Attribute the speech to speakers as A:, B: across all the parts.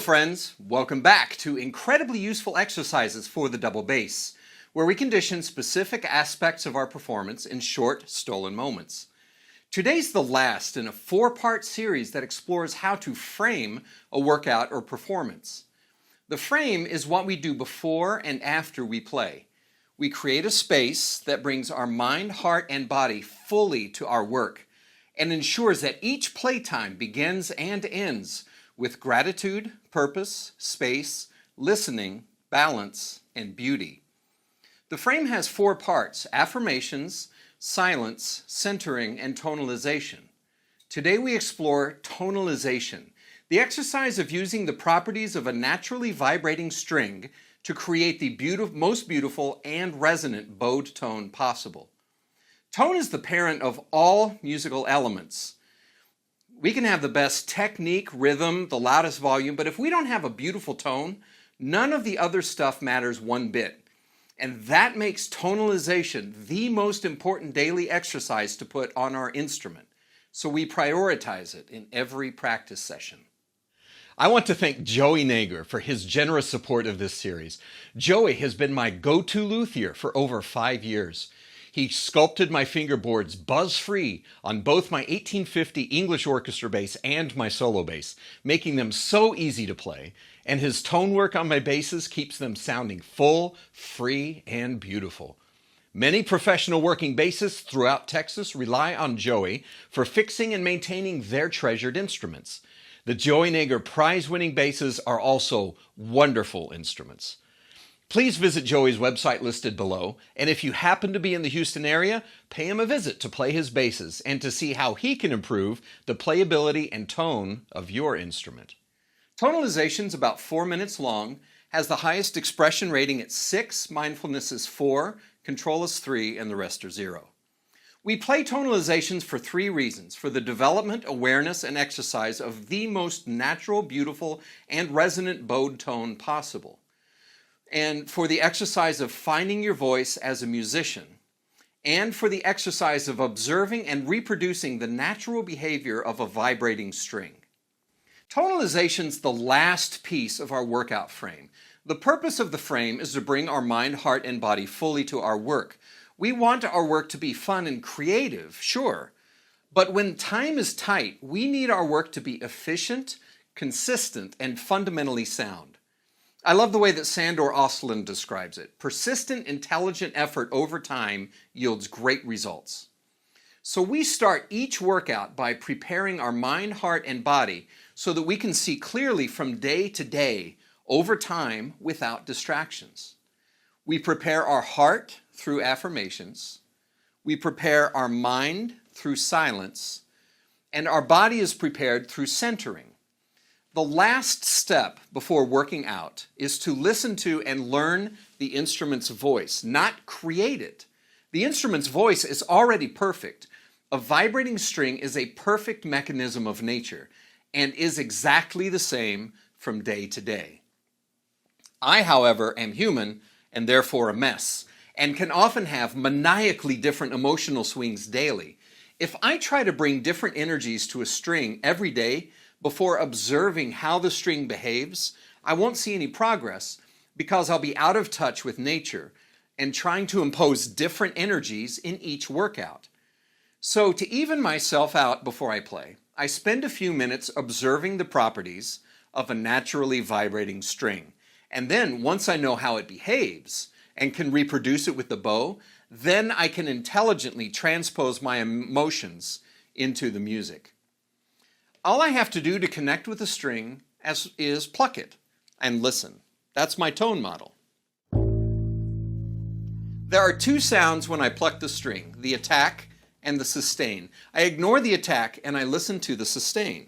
A: friends, welcome back to incredibly useful exercises for the double bass, where we condition specific aspects of our performance in short, stolen moments. Today's the last in a 4-part series that explores how to frame a workout or performance. The frame is what we do before and after we play. We create a space that brings our mind, heart, and body fully to our work and ensures that each playtime begins and ends with gratitude, purpose, space, listening, balance, and beauty. The frame has 4 parts: affirmations, silence, centering, and tonalization. Today we explore tonalization, the exercise of using the properties of a naturally vibrating string to create the most beautiful and resonant bowed tone possible. Tone is the parent of all musical elements. We can have the best technique, rhythm, the loudest volume, but if we don't have a beautiful tone, none of the other stuff matters one bit. And that makes tonalization the most important daily exercise to put on our instrument. So we prioritize it in every practice session. I want to thank Joey Nager for his generous support of this series. Joey has been my go-to luthier for over 5 years. He sculpted my fingerboards buzz-free on both my 1850 English orchestra bass and my solo bass, making them so easy to play, and his tone work on my basses keeps them sounding full, free, and beautiful. Many professional working bassists throughout Texas rely on Joey for fixing and maintaining their treasured instruments. The Joey Nager prize-winning basses are also wonderful instruments. Please visit Joey's website listed below, and if you happen to be in the Houston area, pay him a visit to play his basses and to see how he can improve the playability and tone of your instrument. Tonalization is about 4 minutes long, has the highest expression rating at 6, mindfulness is 4, control is 3, and the rest are 0. We play tonalizations for 3 reasons: for the development, awareness, and exercise of the most natural, beautiful, and resonant bowed tone possible, and for the exercise of finding your voice as a musician, and for the exercise of observing and reproducing the natural behavior of a vibrating string. Tonalization is the last piece of our workout frame. The purpose of the frame is to bring our mind, heart, and body fully to our work. We want our work to be fun and creative, sure, but when time is tight, we need our work to be efficient, consistent, and fundamentally sound. I love the way that Sandor Ostlund describes it. Persistent, intelligent effort over time yields great results. So we start each workout by preparing our mind, heart, and body so that we can see clearly from day to day, over time, without distractions. We prepare our heart through affirmations. We prepare our mind through silence. And our body is prepared through centering. The last step before working out is to listen to and learn the instrument's voice, not create it. The instrument's voice is already perfect. A vibrating string is a perfect mechanism of nature and is exactly the same from day to day. I, however, am human and therefore a mess, and can often have maniacally different emotional swings daily. If I try to bring different energies to a string every day, before observing how the string behaves, I won't see any progress because I'll be out of touch with nature and trying to impose different energies in each workout. So to even myself out before I play, I spend a few minutes observing the properties of a naturally vibrating string. And then once I know how it behaves and can reproduce it with the bow, then I can intelligently transpose my emotions into the music. All I have to do to connect with the string is pluck it and listen. That's my tone model. There are 2 sounds when I pluck the string, the attack and the sustain. I ignore the attack and I listen to the sustain.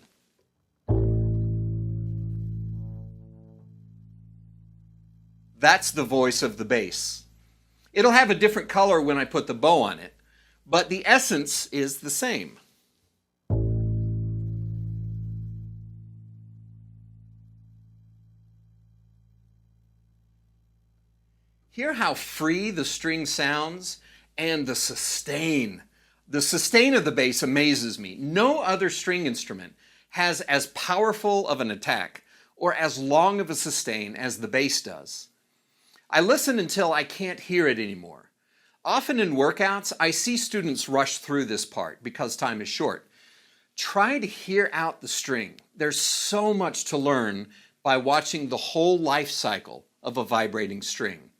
A: That's the voice of the bass. It'll have a different color when I put the bow on it, but the essence is the same. Hear how free the string sounds and the sustain. The sustain of the bass amazes me. No other string instrument has as powerful of an attack or as long of a sustain as the bass does. I listen until I can't hear it anymore. Often in workouts, I see students rush through this part because time is short. Try to hear out the string. There's so much to learn by watching the whole life cycle of a vibrating string.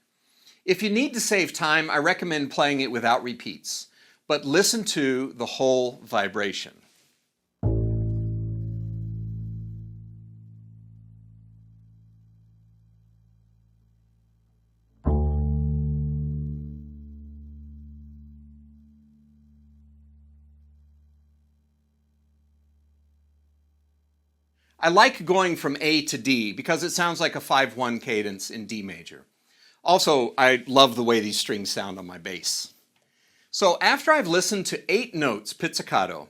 A: If you need to save time, I recommend playing it without repeats, but listen to the whole vibration. I like going from A to D because it sounds like a 5-1 cadence in D major. Also, I love the way these strings sound on my bass. So after I've listened to 8 notes pizzicato,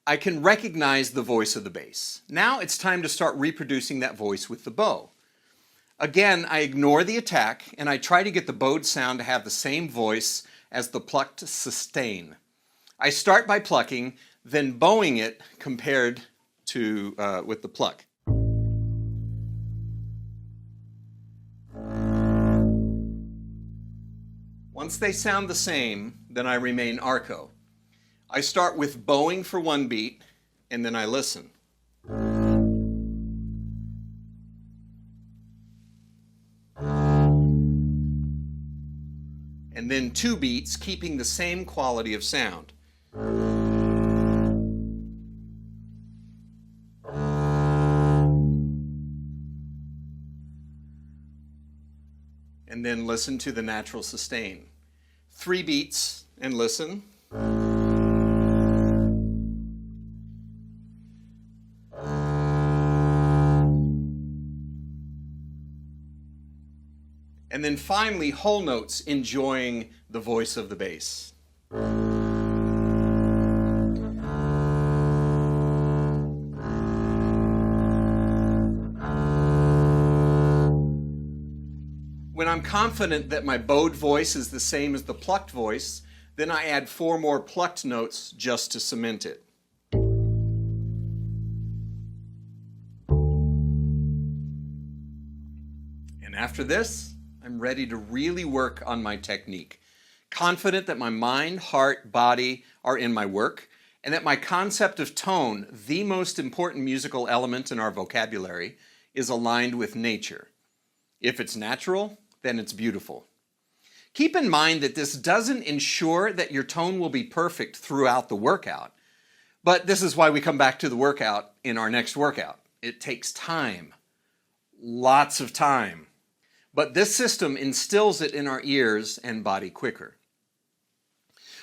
A: I can recognize the voice of the bass. Now it's time to start reproducing that voice with the bow. Again, I ignore the attack and I try to get the bowed sound to have the same voice as the plucked sustain. I start by plucking, then bowing it compared to with the pluck. Once they sound the same, then I remain arco. I start with bowing for one beat, and then I listen. And then 2 beats, keeping the same quality of sound. And then listen to the natural sustain. 3 beats and listen. And then finally, whole notes, enjoying the voice of the bass. When I'm confident that my bowed voice is the same as the plucked voice, then I add 4 more plucked notes just to cement it. And after this, I'm ready to really work on my technique, confident that my mind, heart, body are in my work, and that my concept of tone, the most important musical element in our vocabulary, is aligned with nature. If it's natural, then it's beautiful. Keep in mind that this doesn't ensure that your tone will be perfect throughout the workout, but this is why we come back to the workout in our next workout. It takes time, lots of time, but this system instills it in our ears and body quicker.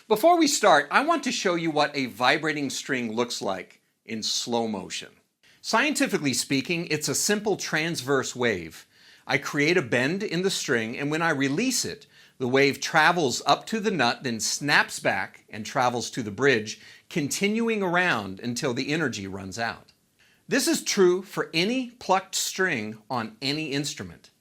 A: Before we start, I want to show you what a vibrating string looks like in slow motion. Scientifically speaking, it's a simple transverse wave. I create a bend in the string, and when I release it, the wave travels up to the nut, then snaps back and travels to the bridge, continuing around until the energy runs out. This is true for any plucked string on any instrument.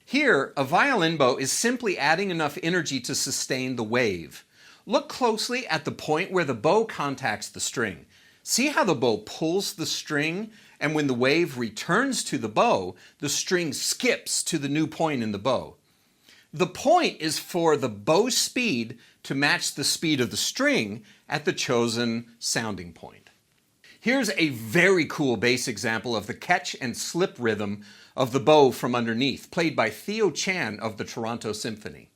A: Here, a violin bow is simply adding enough energy to sustain the wave. Look closely at the point where the bow contacts the string. See how the bow pulls the string, and when the wave returns to the bow, the string skips to the new point in the bow. The point is for the bow speed to match the speed of the string at the chosen sounding point. Here's a very cool bass example of the catch and slip rhythm of the bow from underneath, played by Theo Chan of the Toronto Symphony.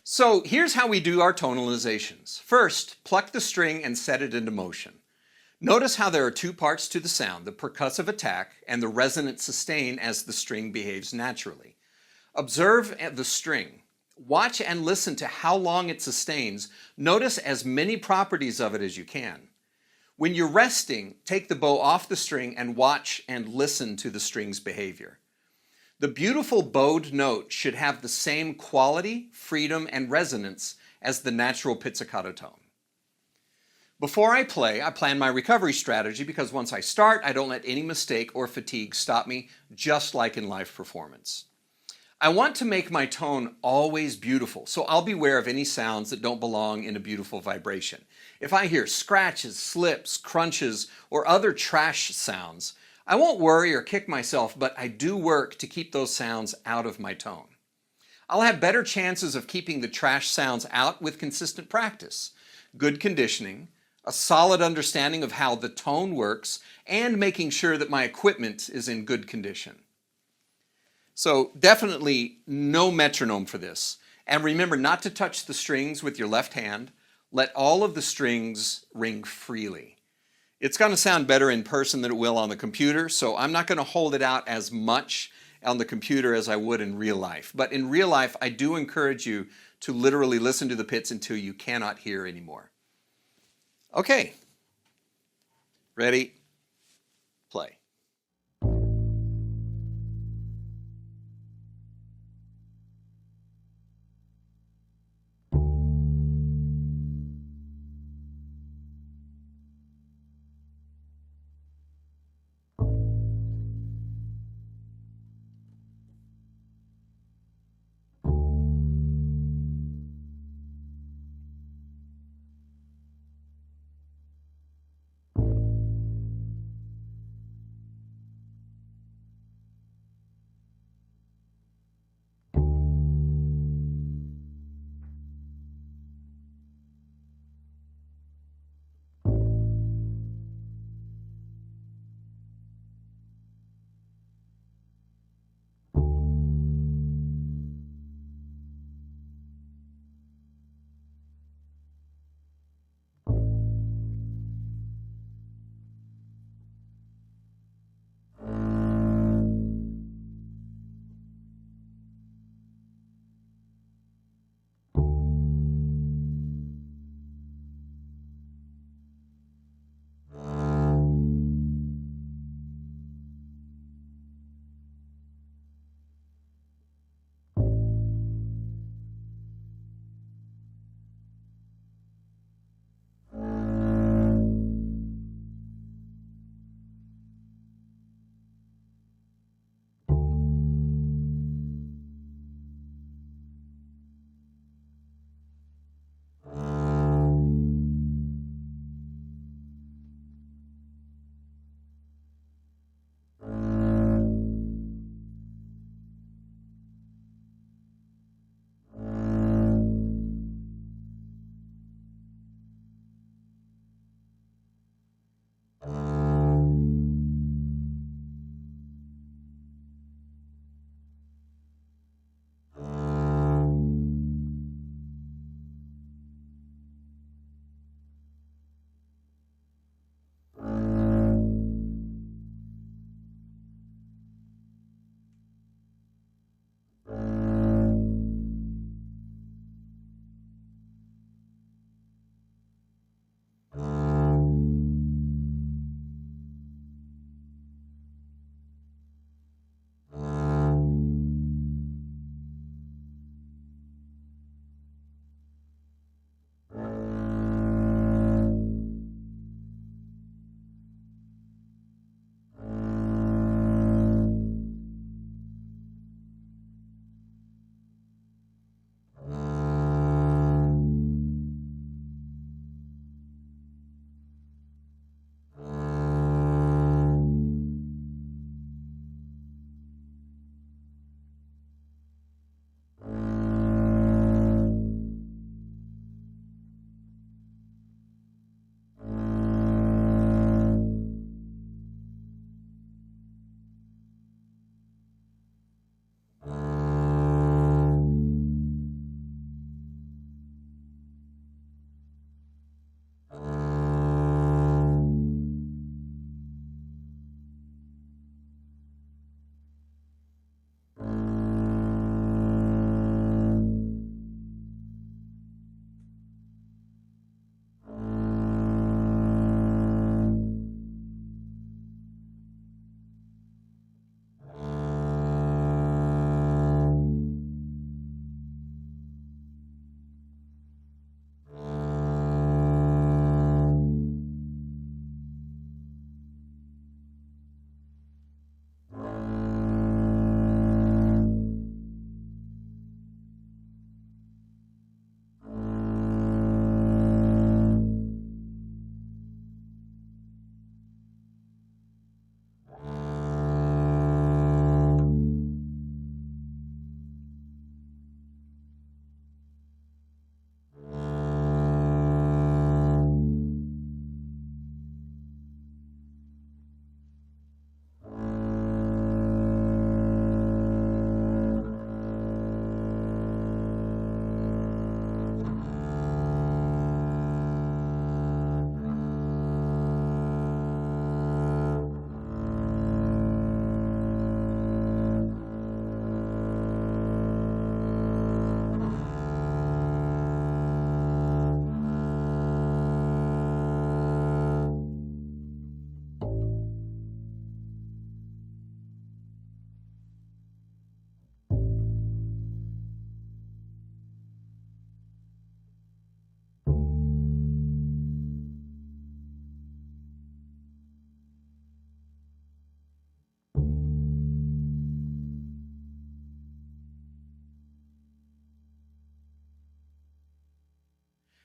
A: So here's how we do our tonalizations. First, pluck the string and set it into motion. Notice how there are 2 parts to the sound, the percussive attack and the resonant sustain as the string behaves naturally. Observe the string. Watch and listen to how long it sustains. Notice as many properties of it as you can. When you're resting, take the bow off the string and watch and listen to the string's behavior. The beautiful bowed note should have the same quality, freedom, and resonance as the natural pizzicato tone. Before I play, I plan my recovery strategy because once I start, I don't let any mistake or fatigue stop me, just like in live performance. I want to make my tone always beautiful, so I'll beware of any sounds that don't belong in a beautiful vibration. If I hear scratches, slips, crunches, or other trash sounds, I won't worry or kick myself, but I do work to keep those sounds out of my tone. I'll have better chances of keeping the trash sounds out with consistent practice, good conditioning, a solid understanding of how the tone works, and making sure that my equipment is in good condition. So definitely no metronome for this. And remember not to touch the strings with your left hand. Let all of the strings ring freely. It's going to sound better in person than it will on the computer, so I'm not going to hold it out as much on the computer as I would in real life. But in real life, I do encourage you to literally listen to the pits until you cannot hear anymore. Okay. Ready? Play.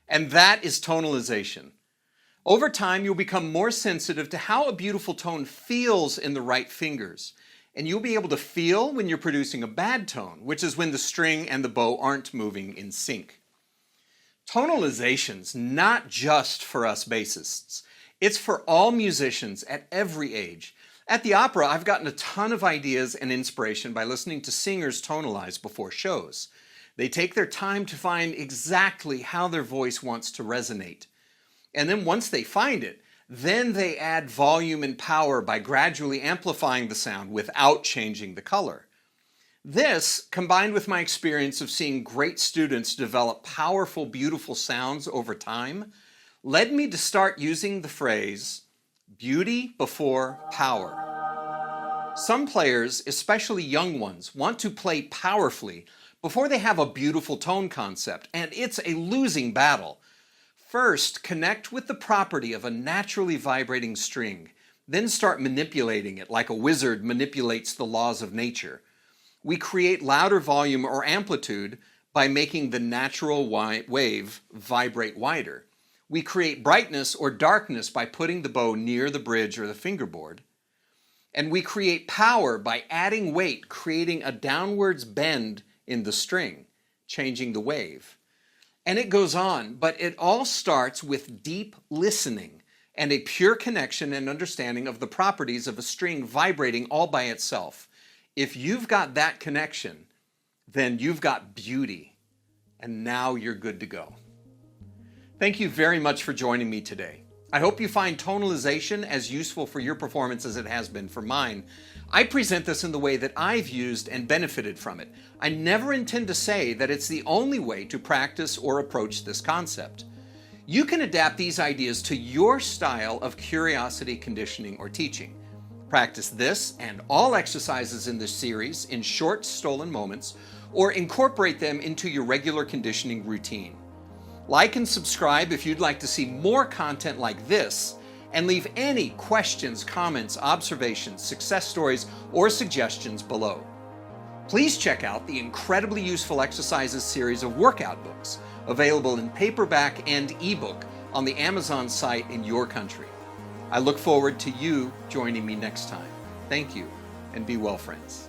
A: And that is tonalization. Over time, you'll become more sensitive to how a beautiful tone feels in the right fingers. And you'll be able to feel when you're producing a bad tone, which is when the string and the bow aren't moving in sync. Tonalization's not just for us bassists. It's for all musicians at every age. At the opera, I've gotten a ton of ideas and inspiration by listening to singers tonalize before shows. They take their time to find exactly how their voice wants to resonate. And then once they find it, then they add volume and power by gradually amplifying the sound without changing the color. This, combined with my experience of seeing great students develop powerful, beautiful sounds over time, led me to start using the phrase, beauty before power. Some players, especially young ones, want to play powerfully before they have a beautiful tone concept, and it's a losing battle. First, connect with the property of a naturally vibrating string, then start manipulating it like a wizard manipulates the laws of nature. We create louder volume or amplitude by making the natural wave vibrate wider. We create brightness or darkness by putting the bow near the bridge or the fingerboard. And we create power by adding weight, creating a downwards bend in the string, changing the wave. And it goes on, but it all starts with deep listening and a pure connection and understanding of the properties of a string vibrating all by itself. If you've got that connection, then you've got beauty, and now you're good to go. Thank you very much for joining me today. I hope you find tonalization as useful for your performance as it has been for mine. I present this in the way that I've used and benefited from it. I never intend to say that it's the only way to practice or approach this concept. You can adapt these ideas to your style of curiosity, conditioning, or teaching. Practice this and all exercises in this series in short, stolen moments, or incorporate them into your regular conditioning routine. Like and subscribe if you'd like to see more content like this, and leave any questions, comments, observations, success stories, or suggestions below. Please check out the incredibly useful exercises series of workout books available in paperback and ebook on the Amazon site in your country. I look forward to you joining me next time. Thank you, and be well, friends.